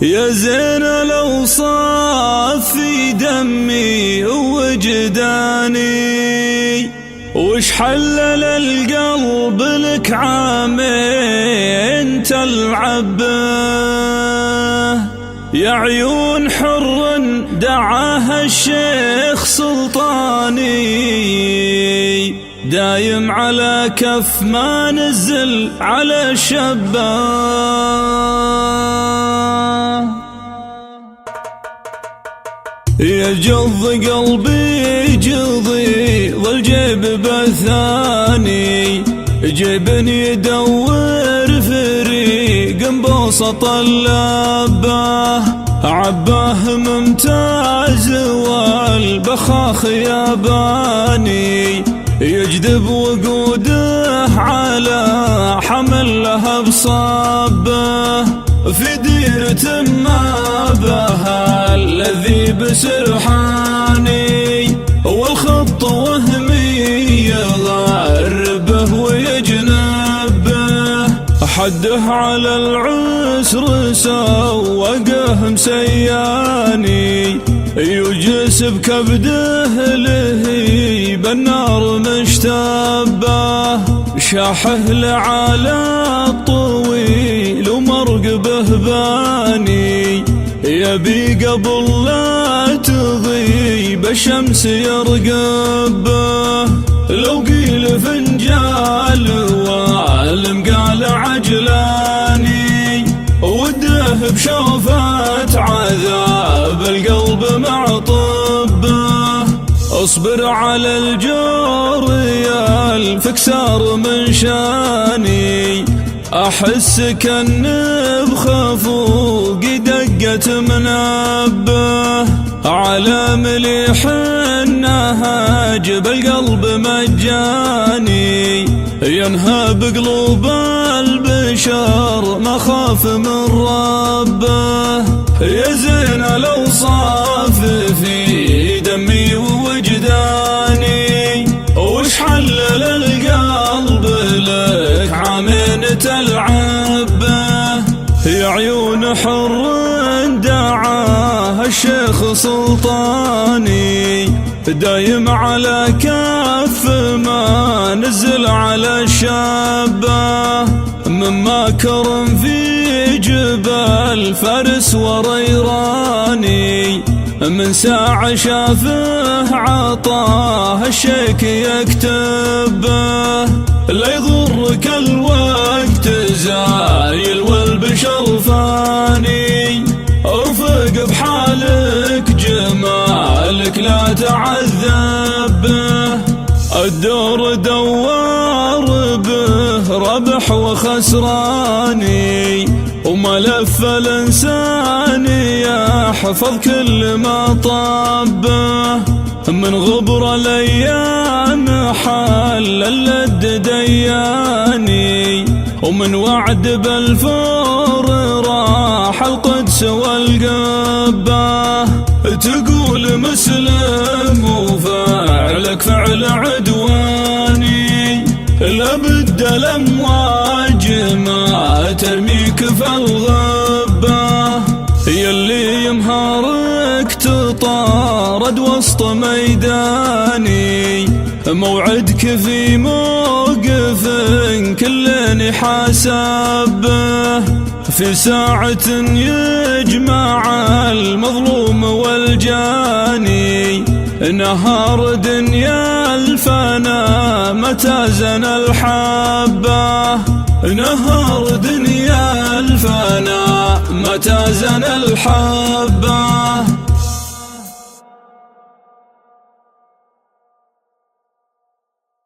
يا زين الأوصاف في دمي ووجداني، وش حلل القلب لك عامين تلعب به. يا عيون حر دعاها الشيخ سلطاني، دايم على كف ما نزل على شبه. يجض قلبي جضي والجيب بثاني، جيبني يدور فريق بوسط اللبه، عباه ممتاز والبخاخ ياباني، يجذب وقوده على حمل لها بصبه، في ديرة ما بها الذي بسرحاني، والخط وهمي يغربه ويجنبه، حده على العسر سوقه مسياني، يجس بكبده لهي بالنار مشتبه، شاحه لعلى الطويل ومرقبه باني، يبي قبل لا تغيب الشمس يرقبه، لو قيل فنجال والمقال عجلاني، وده بشوفة عذاب القلب معطبه، اصبر على الجور يا الفكسار من شاني، احسك النبخ فوق دقة منبه، على مليح النهاج بالقلب مجاني، ينهب قلوب البشر ما خاف من ربه، يا زين الأوصاف في دمي ووجداني، وش حلل القلب لك عامين تلعب به. يا عيون حر دعاها الشيخ سلطاني، دايم على كف ما نزل على الشابه، مما كرم في جبال فارس وريراني، من ساعة شافه عطاه الشيك يكتبه، لا يضرك الوقت زايل والبشر فاني، ارفق بحالك جمالك لا تعذب به، الدور دوار به ربح وخسراني، وملف الإنسان يحفظ كل ما طبه، من غبر الأيام حل اللد دياني، ومن وعد بالفور راح القدس والقبه، تقول مسلم وفعلك فعل عدواني، لابد الأمواج ما ترميك في الغبة، يلي يمهارك تطارد وسط ميداني، موعدك في موقف كل حاسبه، في ساعة يجمع المظلوم والجاني، نهار دنيا الفنا متى زن الحبة، نهار دنيا الفنا متى زن الحبة.